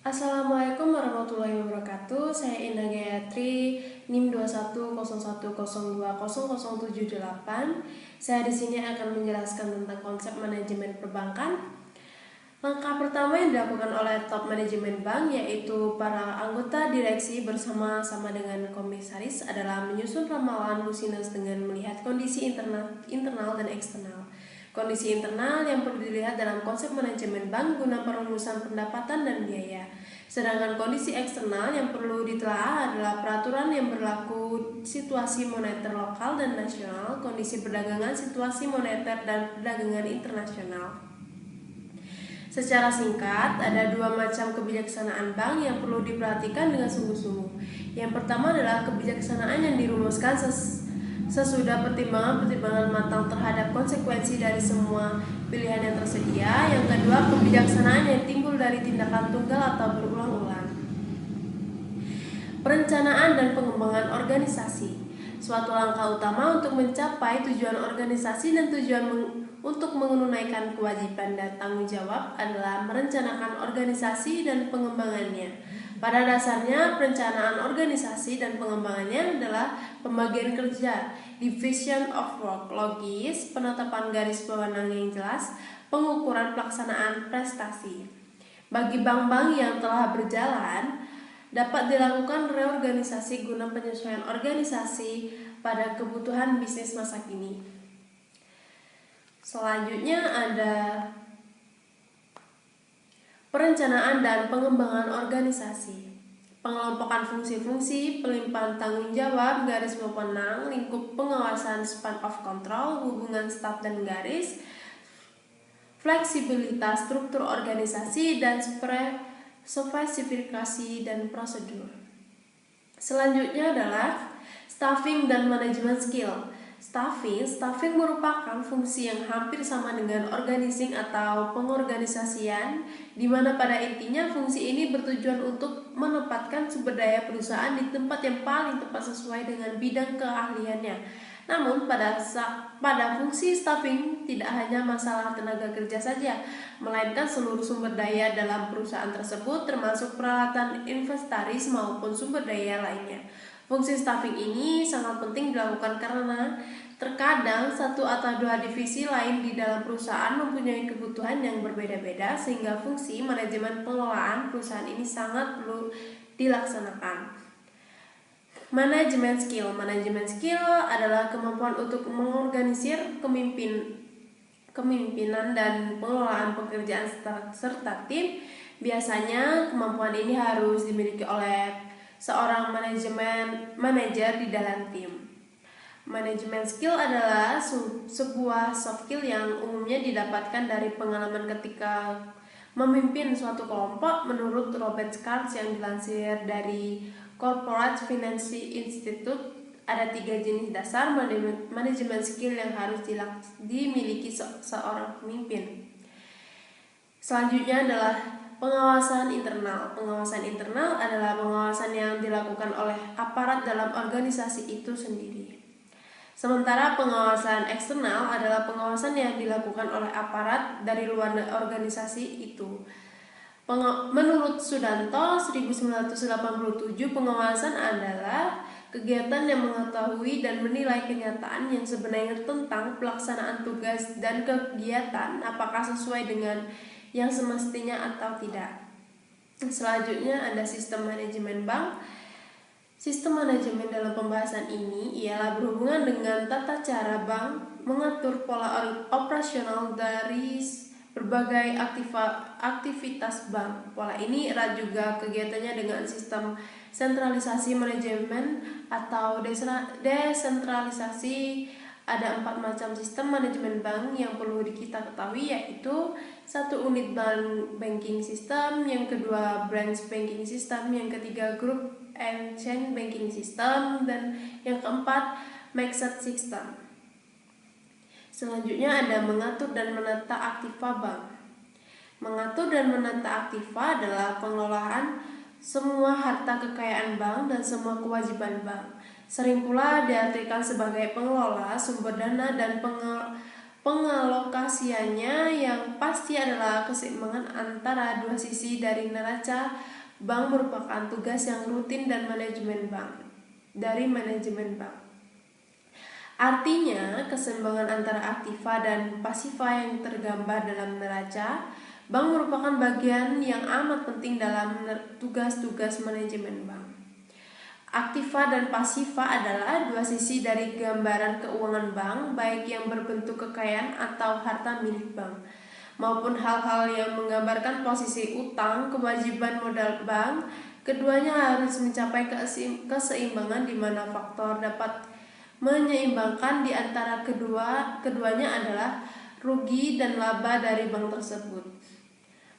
Assalamualaikum warahmatullahi wabarakatuh. Saya Indah Gayatri, NIM 2101020078. Saya di sini akan menjelaskan tentang konsep manajemen perbankan. Langkah pertama yang dilakukan oleh top manajemen bank, yaitu para anggota direksi bersama-sama dengan komisaris, adalah menyusun ramalan lusinus dengan melihat kondisi internal dan eksternal. Kondisi internal yang perlu dilihat dalam konsep manajemen bank guna perumusan pendapatan dan biaya. Sedangkan kondisi eksternal yang perlu ditelaah adalah peraturan yang berlaku, situasi moneter lokal dan nasional, kondisi perdagangan, situasi moneter dan perdagangan internasional. Secara singkat, ada dua macam kebijaksanaan bank yang perlu diperhatikan dengan sungguh-sungguh. Yang pertama adalah kebijaksanaan yang dirumuskan sesudah pertimbangan-pertimbangan matang terhadap konsekuensi dari semua pilihan yang tersedia. Yang kedua, kebijaksanaan yang timbul dari tindakan tunggal atau berulang-ulang. Perencanaan dan pengembangan organisasi, suatu langkah utama untuk mencapai tujuan organisasi dan tujuan untuk menunaikan kewajiban dan tanggung jawab adalah merencanakan organisasi dan pengembangannya. Pada dasarnya, perencanaan organisasi dan pengembangannya adalah pembagian kerja, division of work, logis, penetapan garis wewenang yang jelas, pengukuran pelaksanaan prestasi. Bagi bank-bank yang telah berjalan, dapat dilakukan reorganisasi guna penyesuaian organisasi pada kebutuhan bisnis masa kini. Selanjutnya ada perencanaan dan pengembangan organisasi, pengelompokan fungsi-fungsi, pelimpahan tanggung jawab, garis wewenang, lingkup pengawasan, span of control, hubungan staf dan garis, fleksibilitas struktur organisasi, dan spesifikasi dan prosedur. Selanjutnya adalah staffing dan manajemen skill. Staffing merupakan fungsi yang hampir sama dengan organizing atau pengorganisasian, di mana pada intinya fungsi ini bertujuan untuk menempatkan sumber daya perusahaan di tempat yang paling tepat sesuai dengan bidang keahliannya. Namun pada fungsi staffing tidak hanya masalah tenaga kerja saja, melainkan seluruh sumber daya dalam perusahaan tersebut, termasuk peralatan inventaris maupun sumber daya lainnya. Fungsi staffing ini sangat penting dilakukan karena terkadang satu atau dua divisi lain di dalam perusahaan mempunyai kebutuhan yang berbeda-beda, sehingga fungsi manajemen pengelolaan perusahaan ini sangat perlu dilaksanakan. Manajemen skill adalah kemampuan untuk mengorganisir kepemimpinan dan pengelolaan pekerjaan serta tim. Biasanya kemampuan ini harus dimiliki oleh seorang manajer di dalam tim. Manajemen skill adalah sebuah soft skill yang umumnya didapatkan dari pengalaman ketika memimpin suatu kelompok. Menurut Robert Schartz yang dilansir dari Corporate Finance Institute, ada 3 jenis dasar manajemen skill yang harus dimiliki seorang pemimpin. Selanjutnya adalah pengawasan internal. Pengawasan internal adalah pengawasan yang dilakukan oleh aparat dalam organisasi itu sendiri. Sementara pengawasan eksternal adalah pengawasan yang dilakukan oleh aparat dari luar organisasi itu. Menurut Sudanto 1987, pengawasan adalah kegiatan yang mengetahui dan menilai kenyataan yang sebenarnya tentang pelaksanaan tugas dan kegiatan apakah sesuai dengan yang semestinya atau tidak. Selanjutnya ada sistem manajemen bank. Sistem manajemen dalam pembahasan ini ialah berhubungan dengan tata cara bank mengatur pola operasional dari berbagai aktivitas bank. Pola ini erat juga kegiatannya dengan sistem sentralisasi manajemen atau desentralisasi. Ada 4 macam sistem manajemen bank yang perlu kita ketahui, yaitu 1. Unit banking system, yang kedua branch banking system, yang ketiga group and chain banking system, dan yang keempat mixed system. Selanjutnya ada mengatur dan menata aktiva bank. Mengatur dan menata aktiva adalah pengelolaan semua harta kekayaan bank dan semua kewajiban bank. Sering pula diartikan sebagai pengelola sumber dana dan Pengalokasiannya yang pasti adalah keseimbangan antara dua sisi dari neraca bank merupakan tugas yang rutin dan manajemen bank. Artinya, keseimbangan antara aktiva dan pasiva yang tergambar dalam neraca bank merupakan bagian yang amat penting dalam tugas-tugas manajemen bank. Aktiva dan pasiva adalah dua sisi dari gambaran keuangan bank, baik yang berbentuk kekayaan atau harta milik bank, maupun hal-hal yang menggambarkan posisi utang, kewajiban modal bank. Keduanya harus mencapai keseimbangan di mana faktor dapat menyeimbangkan di antara keduanya adalah rugi dan laba dari bank tersebut.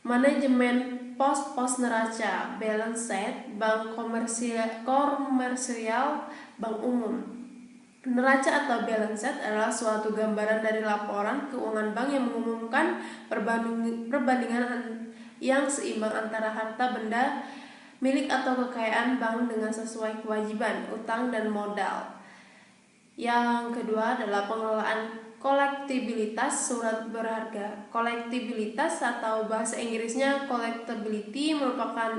Manajemen pos neraca, balance sheet, bank komersial, bank umum. Neraca atau balance sheet adalah suatu gambaran dari laporan keuangan bank yang mengumumkan perbandingan yang seimbang antara harta benda milik atau kekayaan bank dengan sesuai kewajiban, utang dan modal. Yang kedua adalah pengelolaan kolektibilitas surat berharga. Kolektibilitas atau bahasa Inggrisnya collectability merupakan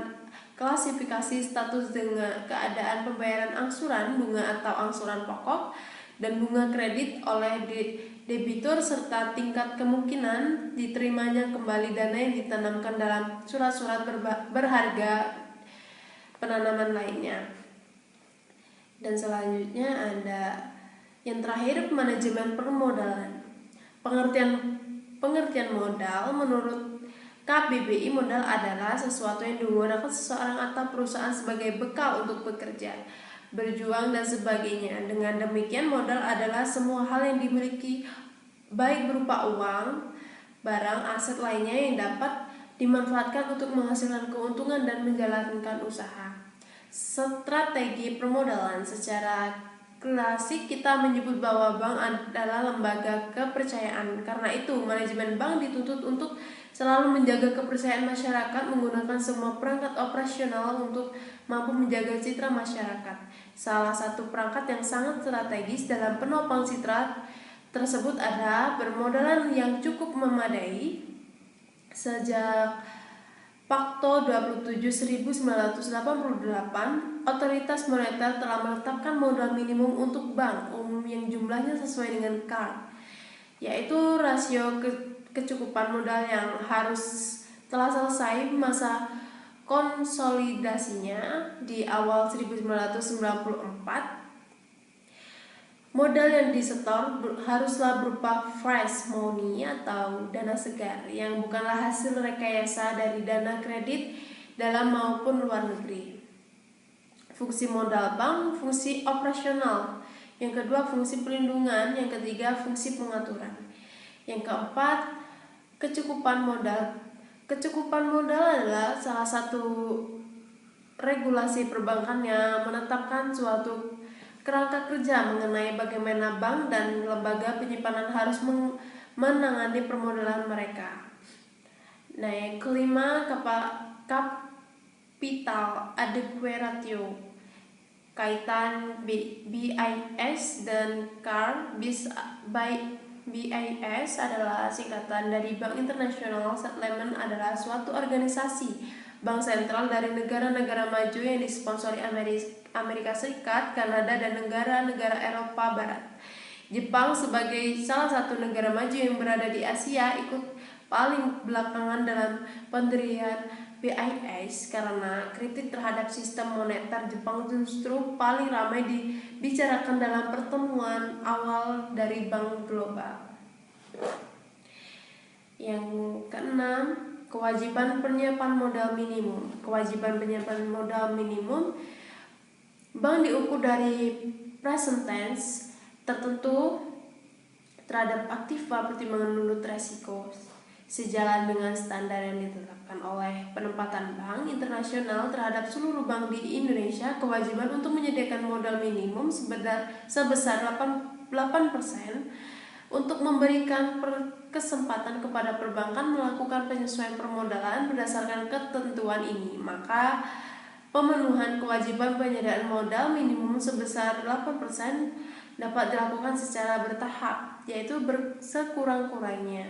klasifikasi status dengan keadaan pembayaran angsuran, bunga atau angsuran pokok, dan bunga kredit oleh debitur serta tingkat kemungkinan diterimanya kembali dana yang ditanamkan dalam surat-surat berharga penanaman lainnya. Dan selanjutnya ada yang terakhir, manajemen permodalan. Pengertian modal menurut KBBI, modal adalah sesuatu yang digunakan seseorang atau perusahaan sebagai bekal untuk bekerja, berjuang dan sebagainya. Dengan demikian, modal adalah semua hal yang dimiliki baik berupa uang, barang, aset lainnya yang dapat dimanfaatkan untuk menghasilkan keuntungan dan menjalankan usaha. Strategi permodalan. Secara klasik kita menyebut bahwa bank adalah lembaga kepercayaan. Karena itu, manajemen bank dituntut untuk selalu menjaga kepercayaan masyarakat menggunakan semua perangkat operasional untuk mampu menjaga citra masyarakat. Salah satu perangkat yang sangat strategis dalam penopang citra tersebut adalah permodalan yang cukup memadai. Sejak Pakto 27 1988, otoritas moneter telah menetapkan modal minimum untuk bank umum yang jumlahnya sesuai dengan CAR, yaitu rasio kecukupan modal yang harus telah selesai masa konsolidasinya di awal 1994. Modal yang disetor haruslah berupa fresh money atau dana segar yang bukanlah hasil rekayasa dari dana kredit dalam maupun luar negeri. Fungsi modal bank, fungsi operasional. Yang kedua, fungsi perlindungan. Yang ketiga, fungsi pengaturan. Yang keempat, kecukupan modal. Kecukupan modal adalah salah satu regulasi perbankan yang menetapkan suatu kerangka kerja mengenai bagaimana bank dan lembaga penyimpanan harus menangani permodalan mereka. Nah, yang kelima, capital adequacy ratio. Kaitan BIS dan CAR. BIS adalah singkatan dari Bank International Settlement, adalah suatu organisasi bank sentral dari negara-negara maju yang disponsori Amerika Serikat, Kanada, dan negara-negara Eropa Barat. Jepang sebagai salah satu negara maju yang berada di Asia ikut paling belakangan dalam pendirian BIS karena kritik terhadap sistem moneter Jepang justru paling ramai dibicarakan dalam pertemuan awal dari Bank Global. Yang keenam, kewajiban penyiapan modal minimum. Kewajiban penyiapan modal minimum bank diukur dari present tense tertentu terhadap aktiva pertimbangan menurut resiko. Sejalan dengan standar yang ditetapkan oleh penempatan bank internasional terhadap seluruh bank di Indonesia, kewajiban untuk menyediakan modal minimum sebesar 8% untuk memberikan kesempatan kepada perbankan melakukan penyesuaian permodalan berdasarkan ketentuan ini. Maka pemenuhan kewajiban penyediaan modal minimum sebesar 8% dapat dilakukan secara bertahap. yaitu sekurang-kurangnya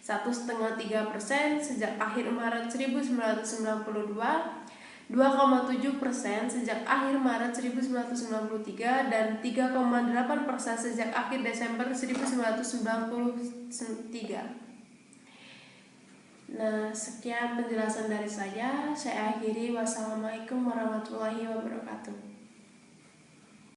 1,5–3% sejak akhir Maret 1992, 2,7% sejak akhir Maret 1993, dan 3,8% sejak akhir Desember 1993. Nah, sekian penjelasan dari saya. Saya akhiri. Wassalamualaikum warahmatullahi wabarakatuh.